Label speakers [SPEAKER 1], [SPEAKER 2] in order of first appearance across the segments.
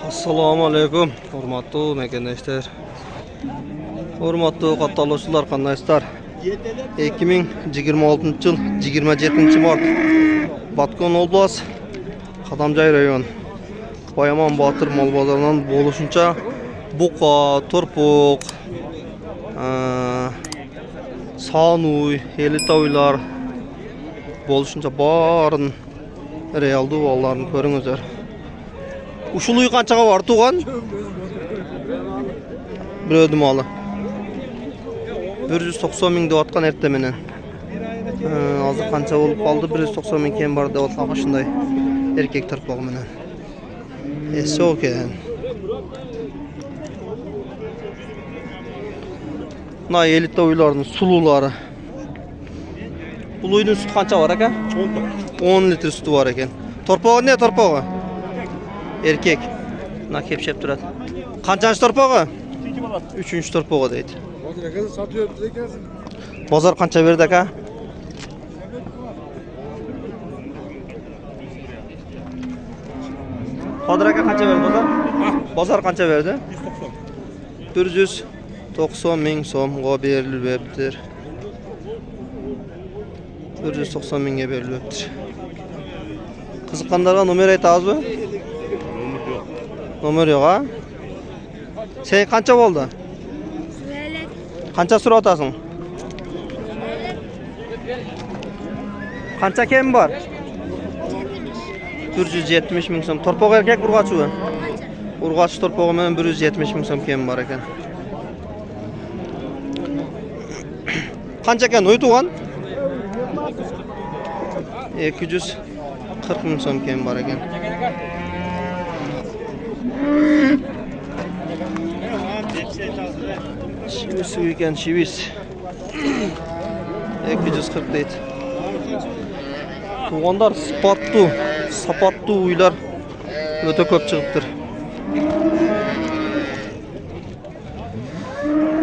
[SPEAKER 1] Assalamu alaikum, hurmatli mekendaşlar. Hurmatli qattalochilar, qandaysizlar? 2026 yıl 27 mart Batkon oblast Qadamjoy rayon Bayaman Batır mal bozoridan bo'lishuncha buqa, turpuq, sanuy, elitoylar bo'lishuncha barin realdu vallarını ko'ringizlar. Uşuluyu qanchaga var tuğan? Bir ödüm alı. 190 ming deb atkan ertemenen. Hazır qancha bo'lib qoldi? 190 ming kem bar deb atkan shunday. Erkek tarpog'i menen. Esoken. Na elita uylarning sululari. Bu uyning sütü qancha var aka? 10 litr sütü var ekan. Torpog'i ne torpog'i? Erkek. Na kepşep durat. Qanchasi torpog'i? 3-chi torpog'i deydi. Bozor qancha berdi aka? Qodir aka qancha berdi bozor? Bozor qancha berdi? 190 ming so'mga berilibdir. 190 mingga berilibdir. Qiziqqanlarga nomer aytasizmi? Nomer yo'q ha? Sen qancha bo'ldi? Qancha so'rab otasың? Qancha kem bor? 170 ming so'm. Torpoq erkak urg'achi. Urg'achi torpog'i bilan 170 ming so'm kem bor ekan. Qancha ekan uy tug'an? 240 ming so'm kem bor ekan. Şivis uyken şivis 240 deydi. Tuğanlar sapatlı uylar öte köp çıkıptır.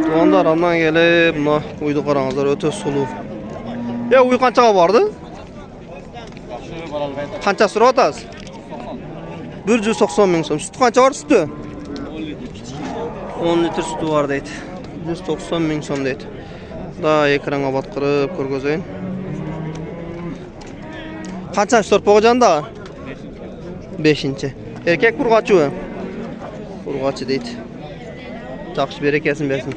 [SPEAKER 1] Tuğanlar andan gelip buna uydu qarаңыздар öte sulu. Ya uy qanchaga vardı? Qancha so'rab otasiz? 190 ming so'm. Sütü qancha var sütü? 10 litr sütü var deydi. 190 ming so'm deydi. Daha ekranga batqirib ko'rg'azayin. Qanchasi torpog'i janda? 5-chi. Erkek urg'achi. Urg'achi deydi. Yaxshi berekasini bersin.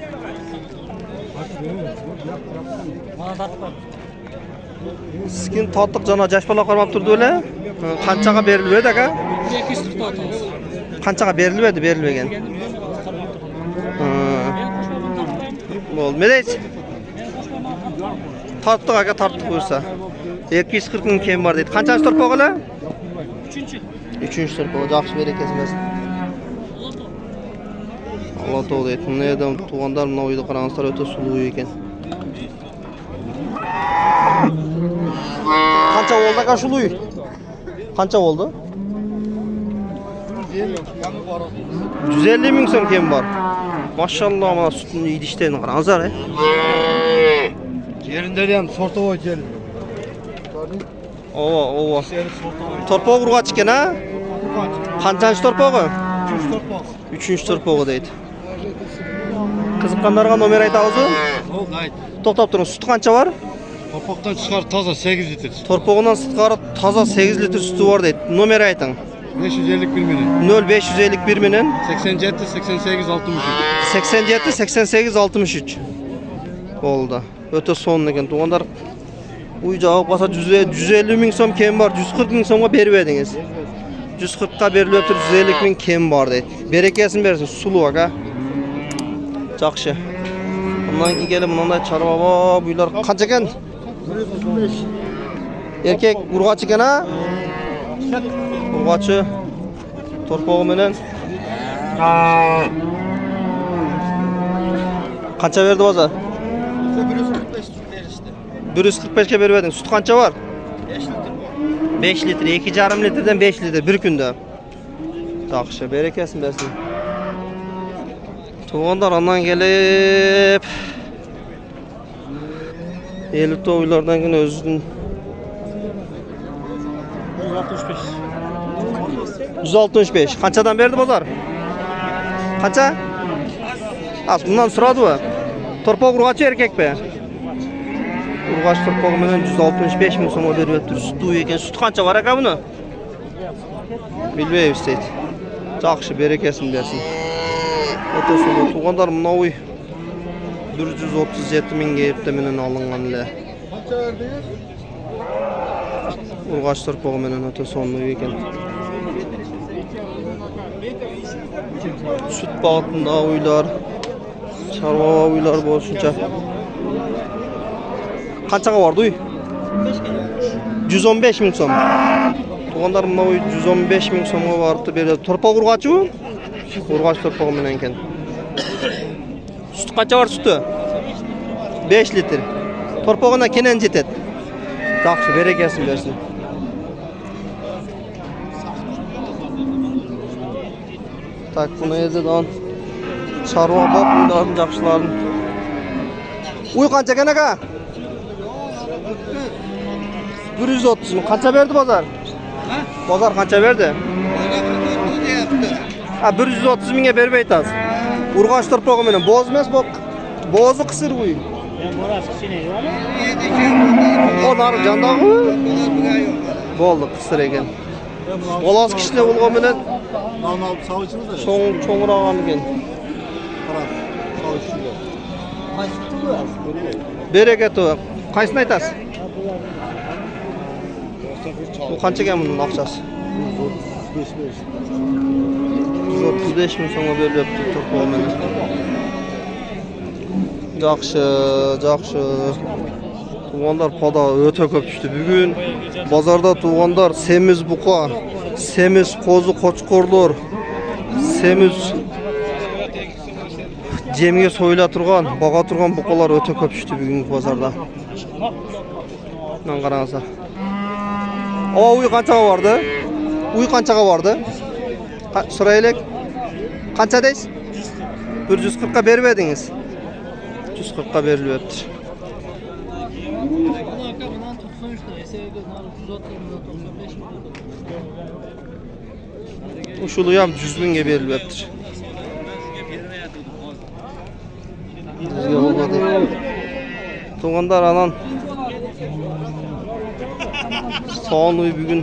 [SPEAKER 1] Skin tatliq jana jashpala qarmab turdi o'la. Qanchaga beriladi aka? 240 otamiz. Qanchaga beriladi, berilmagan. Bo'ldi. Melech. Tartdiq aka, tartib qo'ysa. 240 ming kem bor deydi. Qanchasi torpog'ilar? 3-chi. 3-chi torpog'i. Yaxshi berekasini bersin. Alloh to'g'ri aytdi. Mana yerdan tug'anlar mana uyda qarаңыздар o'ta suluv ekan. Qancha bo'ldi aka shu uy? Qancha bo'ldi? 150 ming so'm kem bor. Maşallah mana sütünü idişlerini qarаңыздар.
[SPEAKER 2] Yerinde ham sortovoy yer.
[SPEAKER 1] Ova. Torpoq urg'achi ekan ha? Qanchasi torpog'i?
[SPEAKER 2] 3 torpoq.
[SPEAKER 1] 3-chi torpog'i deydi. Qiziqqanlarga nomer aytamiz?
[SPEAKER 2] Ayt.
[SPEAKER 1] To'xtab turing. Sütü qancha var?
[SPEAKER 2] Torpoqdan chiqarib toza 8 litr.
[SPEAKER 1] Torpog'idan chiqarib toza 8 litr sütü var deydi. Nomer ayting.
[SPEAKER 2] 551 minin.
[SPEAKER 1] 0551 minin
[SPEAKER 2] 87 88 63.
[SPEAKER 1] 87 88 63. Oldu. Öte son ekan. Tuğanlar uy javob qolsa 150 ming so'm kem bor. 140 ming so'mga berib edingiz. 140 ga berilib turib 150 ming kem bor deydi. Berekasini bersin. Sulu aka. Yaxshi. Bundan keyin kelib bunday charva bor. Uylar qancha ekan?
[SPEAKER 2] 135.
[SPEAKER 1] Erkek urg'achi ekan ha? Urg'achi torpog'i bilan qancha berdi bozor? 145 ga berib eding. Süt qancha var? 5 litr. 2,5 litrdan 5 litr bir kunda. Yaxshi, berekasini bersin. Tuğanlar ondan gelip elita uylardan keyin o'zining
[SPEAKER 2] 165.
[SPEAKER 1] 165. Qanchadan berdi bozor? Qancha? Az bundan so'radi-ku. Torpoq urg'achi erkakmi? Urg'ach torpog'i bilan 165 ming so'mga berib turibdi. Suti ekan. Suti qancha bor aka buni? Bilmaymiz deydi. Yaxshi, berekasini bersin. O'tosini tug'anlar menovi 137 mingga epta bilan olinganlar.
[SPEAKER 2] Qancha verdingiz?
[SPEAKER 1] Urg'ach torpog'i bilan o'tosini ekan. Süt bağıtında uylar, çarva uylar bolsunca. Qanchaga vardı uy? 115 ming so'm. Tug'anlar mına uy 115 ming so'mga vardı berdi. Torpoq urg'achi u? Urg'ach torpog'i bilan ekan. Süt qancha var sütü? 5 litr. Torpog'ina kenen jetadi. Yaxshi, berekasini bersin. Tak bunu ezeden çarva bak uyların yaxşıların. Uy qancha ekan aka? 130 ming. Qancha berdi bozor? Bozor qancha berdi? 130 mingga berib aytasiz. Urg'ach torpog'i bilan bo'z emas, bu bo'zi qisir uy. O nari jandag'i? Bo'ldi, qisir ekan. Bolas kishili bo'lgan bilan
[SPEAKER 2] Alıb savcınız da.
[SPEAKER 1] çoğurağan ekan.
[SPEAKER 2] Qarab, savcılar.
[SPEAKER 1] Bereket o. Qaysini aytasiz? Bu qancha ekan bunun aqchasi? 135 ming so'mga berilyapti torpog'i bilan. Yaxshi, yaxshi. Tug'anlar poda o'ta ko'p tushdi. Bugun bozorda tug'anlar semiz buqa, semiz qo'zi qo'chqorlar, semiz jemga so'yila turgan, baqa turgan buqalar o'ta ko'p tushdi bugungi bozorda. Mana qarangizlar. Uy qanchaga bordi? Uy qanchaga bordi? So'raylik. Qancha deysiz? 140 ga berib edingiz. 140 ga berilyapti. Uşulu ham 100 mingga berilyapti. Bizga bo'lmadi. Tug'anlar anan son uy bugun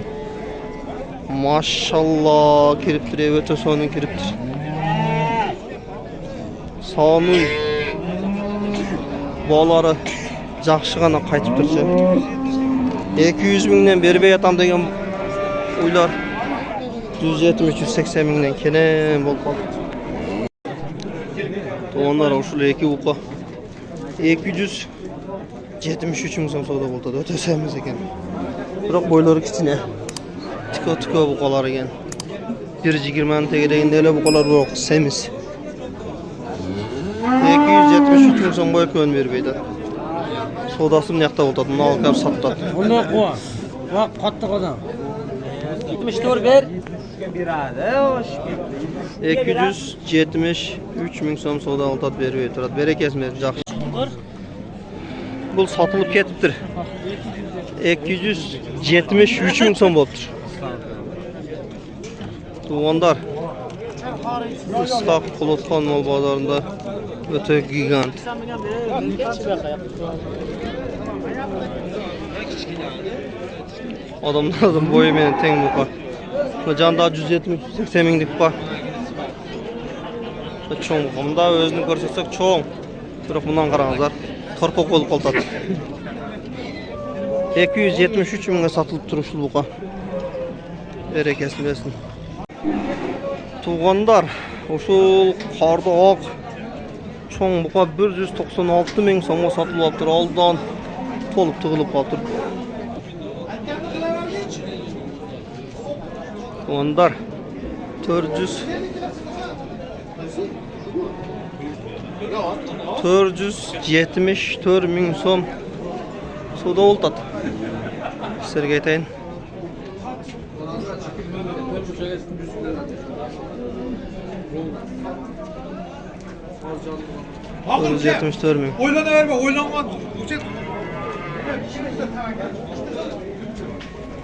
[SPEAKER 1] maşallah kiribdir, o'ta soni kiribdir. Son uy bolari yaxshigina qaytib tursa. 200 mingdan berib yatam degan uylar 170-180 mingdan keyin bo'lib qoldi. Tug'anlar ushul 2 uqa 273 ming so'm savdo bo'ldi. O'ta semiz ekan. Biroq bo'ylari kichkina. Tiko buqalar ekan. 120 tegiragindagi buqalar yo'q, semiz. 273 ming so'm bo'y ko'n berib edi. Savdosi bu yoqda bo'ldi. Buni olib kelib sotdi.
[SPEAKER 3] Buni qo'y. Va qattiq odam. 74 ber.
[SPEAKER 1] 273 ming so'm savdo olib berib turadi. Berekasini berib yaxshi. Bu sotılıb ketibdir. 273 ming so'm bo'libdir. Tug'anlar Istoq Qulutxon mol bozorida o'ta gigant. Odamlarning bo'yi meni teng buqa. Bu janda 170-180 minglik buqa. Cho'ng bunda o'zini ko'rsatsak cho'ng. Biroq bundan qarangizlar, torpoq bo'lib qoladi. 273 mingga sotılib turishli buqa. Berekasini bersin. Tug'anlar ushul qorda oq cho'ng buqa 196 ming so'mga sotilyapti. Oldidan to'lib tug'ilib qoldi. Tug'anlar 474 ming so'm savdo oldi. Sizlarga aytayin.
[SPEAKER 4] Aldım ki.
[SPEAKER 1] 474 ming.
[SPEAKER 4] Oylanaverme, oylanmaz. Uçet.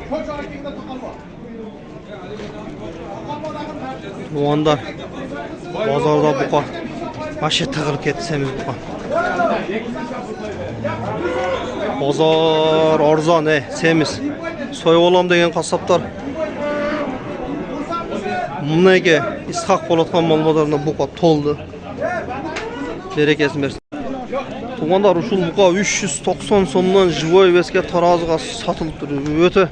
[SPEAKER 4] Koç hareketinde tutalım.
[SPEAKER 1] Tuğanlar bozorda buqa. Aşağı tıkılıp ketdi semiz buqa. Bozor arzon semiz. Soy olam degen kasaplar. Munege ishaq bolatgan mal bozorunda buqa toldu. Berekesin bersin. Tuğanlar uşul buqa 390 so'mdan живой веске tarazıga satılıp duruyor. Öte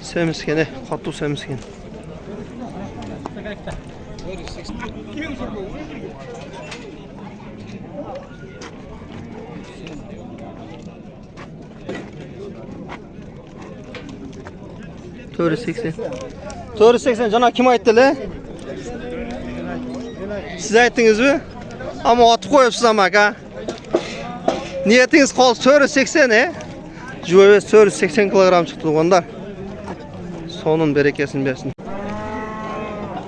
[SPEAKER 1] semiz kene, kattu semiz kene. Töre 80. Töre 80 cana kim aytdı le? Siz ayttınız mı? Ama atıp koyupsiz ama ha. Niyetiniz kol töre 80 Juveves töre 80 kilogram çıktı onlar. Sonun berekesini versin.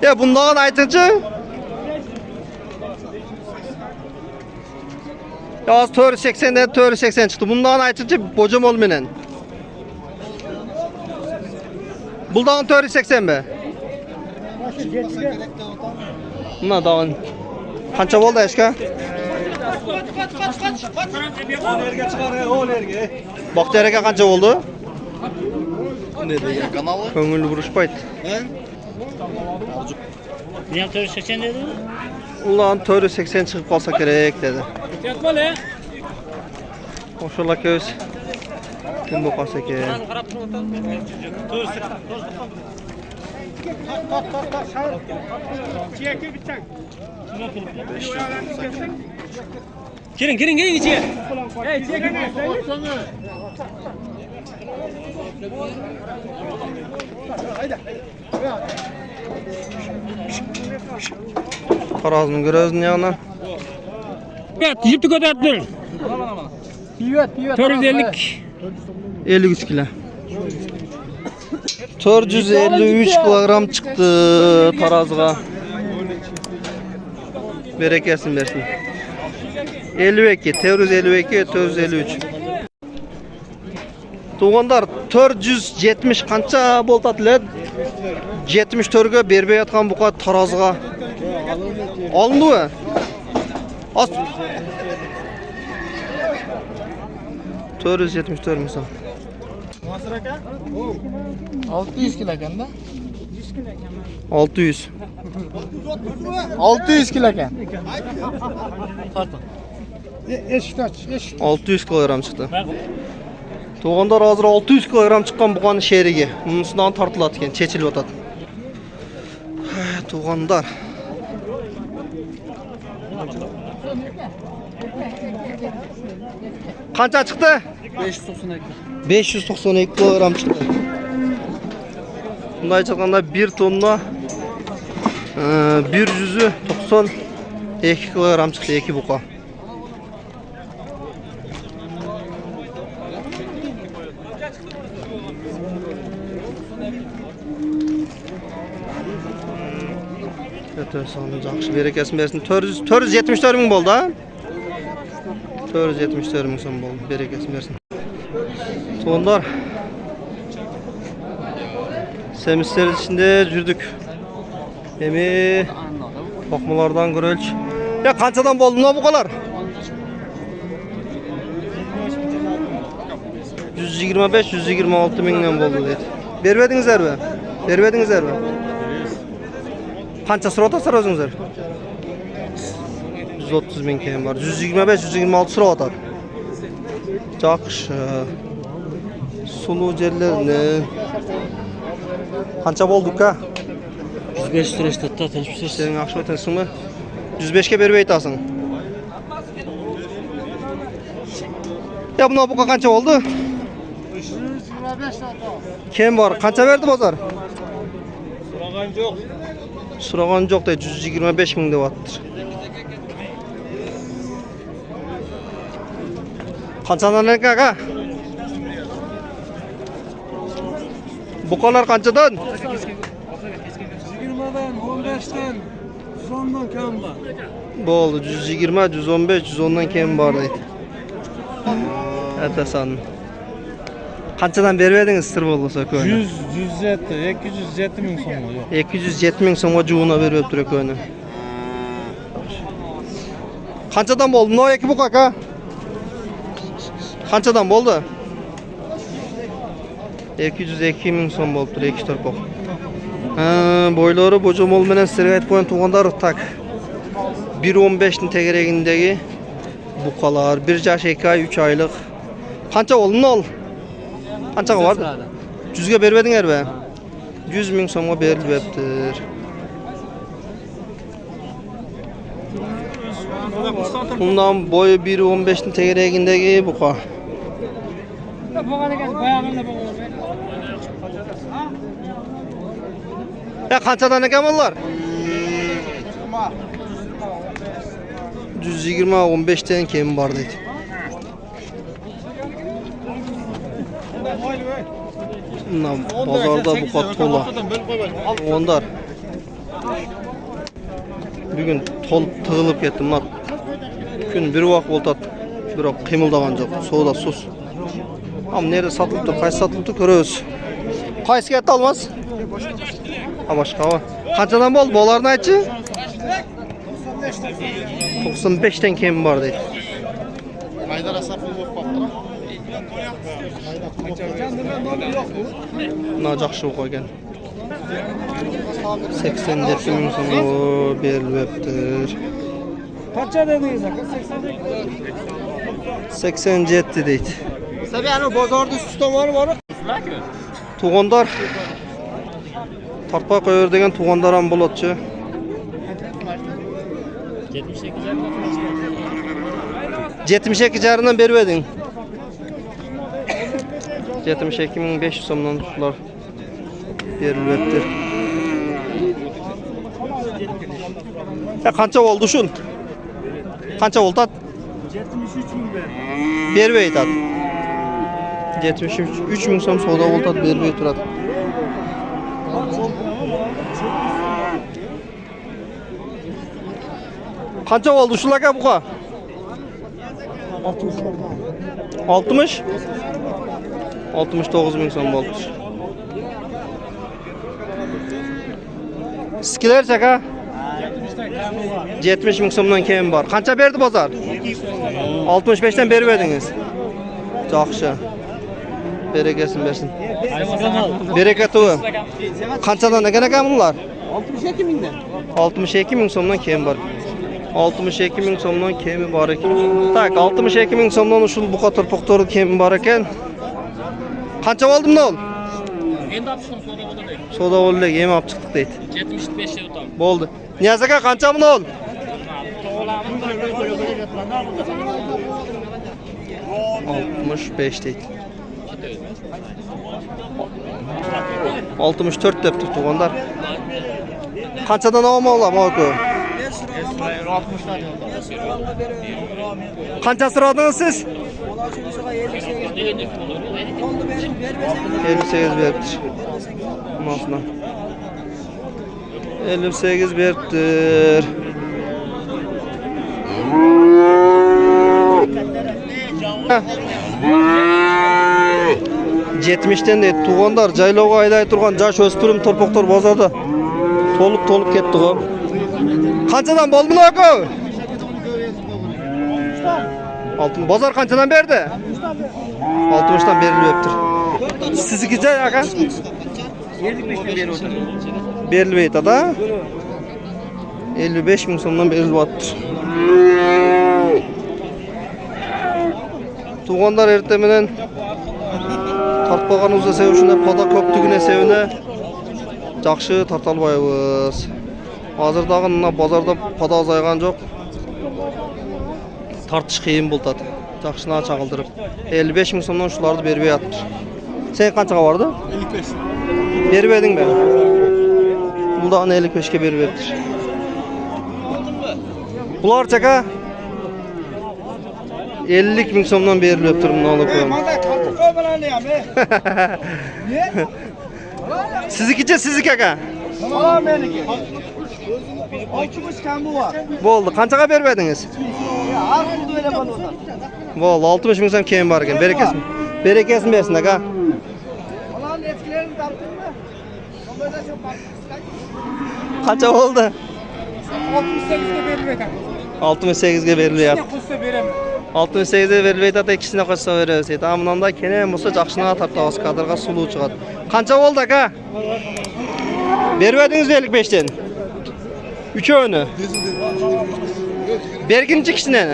[SPEAKER 1] Ya bundan aytınca ya az töre 80'den töre 80 çıktı. Bundan aytınca bocam olmayan. Buldan töre 80 be. Buna dağın. Kança oldu eşka? Bak dereke kança oldu?
[SPEAKER 2] Ne degan kanalı?
[SPEAKER 1] Köngülü vuruşpaydı.
[SPEAKER 3] Niye töre 80 dedi?
[SPEAKER 1] Ulan töre 80 çıkıp kalsa gerek dedi. Oşola köz. Kim bu kalsa ki?
[SPEAKER 3] Girin içeri.
[SPEAKER 1] Karazının görözün yanına.
[SPEAKER 3] Evet, jipti ko'taribdi. Pivat.
[SPEAKER 1] 53 kilo. 453 kilogram çıktı tarazıga. Berekesin versin. 52, 452, 453. Tuğanlar 470 kança boltadı. 74'gө berбей atkan buqa tarazıga. Alındı mı? Az. 474 misal.
[SPEAKER 2] 600 kilo ekan da.
[SPEAKER 1] 600.
[SPEAKER 2] 600 kilo ekan.
[SPEAKER 1] 600 kilogram çıktı. Tuğanlar hazır 600 kilogram çıkan buqanın şerigi. Bundan tartılады ekan, çechilip atады. Tuğanlar. Kança çıktı?
[SPEAKER 2] 592.
[SPEAKER 1] 592 kilogram çıktı. Bunday çıkanda 1 tonna 192 kilogram çıktı 2 buqa. Ötör sonu жақшы берекесін берсін. 474 мың болды, ha? 474 мың сом болды. Берекесін берсін. Sonlar semizler içinde жүрдік. Emi bakmalardan görölç. Ya kançadan boldu mu buqalar? 125-126 mingden boldu dedi. Berбедиңиздер mi? Berбедиңиздер mi? Kança sıra atasar özüңүздөр? 130 ming keyin var. 125-126 sıra atar. Жақшы. Sulu жерlerini. Kança bolduk ha?
[SPEAKER 3] 105 lira işte tanışmışsınız.
[SPEAKER 1] Senin akşam ötensün mü? 105'ke berбей aytasың. Ya buna buqa kança oldu?
[SPEAKER 2] 125
[SPEAKER 1] Kim var? Kança verdi bozar?
[SPEAKER 4] Suragan yok.
[SPEAKER 1] Suragan yok da 125 ming dep attır. Kançadan ekan ha? Buqalar kançadan?
[SPEAKER 4] 20'dan, 15'ten, 110'dan kam var.
[SPEAKER 1] Boldu 120, 115, 110'dan keyin var deydi. Atasan. Qanchadan berib edingiz sir bo'lsa ko'ni?
[SPEAKER 4] 107, 207 ming so'm yo'q.
[SPEAKER 1] 207 ming so'mga juğuna berib turib ko'ni. Qanchadan bo'ldi? Bunday eki bu aka? Qanchadan bo'ldi? 202 ming so'm bo'lib tur, ikki torpoq. Boylari bojomol bilan sizga aytib qo'ygan tug'anlar tak. 1.15 ning tegeragindagi buqalar, 1 yaş 2 ay 3 aylık. Qancha oldu ne ol? Qanchaga vardı? 100'ga berib edinglar be. 100 ming so'mga berilibdir. Bundan boyu 1.15 ning tegeragindagi buqa. Ya qanchadan ekan bunlar? 120 15'ten kim var deydi. Bundan pazarda buqa to'la. Onlar. Bugün tolup tığılıp ketdi. Bunlar kun bir vaqt bo'ltat. Biroq qimildagan yo'q. Savdo sus. Ama nerede satılıptır, qaysi satılıptır görüyoruz. Qaysi ketdi olmaz? Ha başka var. Qanchadan bo'ldi? Bo'larni aytchi. 95'ten kim var deydi.
[SPEAKER 2] Maydara sapı bo'lib qoldi.
[SPEAKER 1] Nacakşı qo'ygan. 87 ming so'mga berilibdir.
[SPEAKER 4] Qancha dedingiz aka?
[SPEAKER 1] 87 deydi.
[SPEAKER 2] Tabii yani bozorda üstten var.
[SPEAKER 1] Tuğandar tartpa koyur degan tuğandar ham bo'ladi-chi. 72 jarından berib eding. 72.500 so'mdan shular berilibdir. Ya qancha bo'ldi shun? Qancha bo'ldi?
[SPEAKER 4] 73 ming
[SPEAKER 1] berib aytadi. 73 ming so'm savdo bo'ldi, berib turadi. Qancha bo'ldi shularga buqa? 60. 69 ming so'm bo'ldi. Sikiler chaka? 70 ming so'mdan keyin bor. Qancha berdi bozor? 65 dan berib edingiz. Yaxshi. Berekesin bersin. Bereketi. Qanchadan ekan bunlar?
[SPEAKER 2] 62 mingden.
[SPEAKER 1] 62 ming so'mdan keyin bor. 62 ming so'mdan kemi bor ekan. Tak, 62 ming so'mdan ushul buqa torpoqtori kemi bor ekan. Qancha bo'ldi bundan?
[SPEAKER 3] Endi olib chiqdim savdo bo'ldi deydi.
[SPEAKER 1] Savdo bo'ldi, yem olib chiqdik deydi.
[SPEAKER 3] 75 euro tam.
[SPEAKER 1] Bo'ldi. Niyaz aka qancha bundan? 65 deydi. 64 depti tuğanlar. Qanchadan olmoqlar boku? Qancha so'radingiz siz? 58 berdi. Masna. 58 berdir. Жетмиштен де туғандар жайлауға айдай тұрған жаш өспірім торпақтар базарда толып кетті ғой. Қаншадан болды мұны өкі? Базар қаншадан берді? 60'dan беріліп өптір. Сізікі жай аға? 55'den беріп отыр. Беріліп ет ада? 55 мың сомнан беріліп оттыр. Туғандар ертеменен тартпаған ұзда сәуішіне, пада көптігіне сәуіне жақшы тарталбайбыз. Азырдағы базарда пада азайған жоқ. Тартыш қиын болтады. Жақшына чағылдырып. 55 мың сомнан шуларды бербей аттыр. Сен қаншаға барды?
[SPEAKER 2] 55.
[SPEAKER 1] Беріп едің бе? Бұлдағын 55-ке беріп еттір. Бұлар чақа 50 мың сомнан беріліп өптір. Sizdeki aka?
[SPEAKER 2] Tamam meniki. 60 kamı var.
[SPEAKER 1] Bo'ldi. Qanchaga berib edingiz?
[SPEAKER 2] Ya az buldu öyle bana.
[SPEAKER 1] Bo'ldi. 60 ming so'm keyin bor ekan. Berekesin bersin aka. Qancha bo'ldi?
[SPEAKER 4] 68'de verilmeydi.
[SPEAKER 1] 68 ga berilyapti.
[SPEAKER 4] Kusta veremem.
[SPEAKER 1] 68 ga berilib aytadi, ikkisini qo'shsa beramiz. Aytadi, "Amnanda keyin bo'lsa yaxshina tartamiz, kadrga suluv chiqadi." Qancha bo'ldi aka? Berib edingiz 55 dan. Uchovini. Berginchi kishini.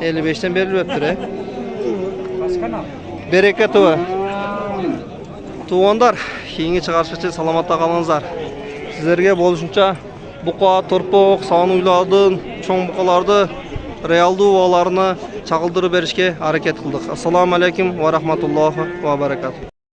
[SPEAKER 1] 55 dan berilibdir. Bereket tuva. Tuğanlar, keyingi chiqarishgacha salomatda qolingizlar. Sizlarga bo'lishuncha buqa, torpoq, son uylardan, cho'ng buqalarni realdu uvalarni chaqildirib berishga harakat qildik. Assalomu alaykum va rahmatullohi va barakatuh.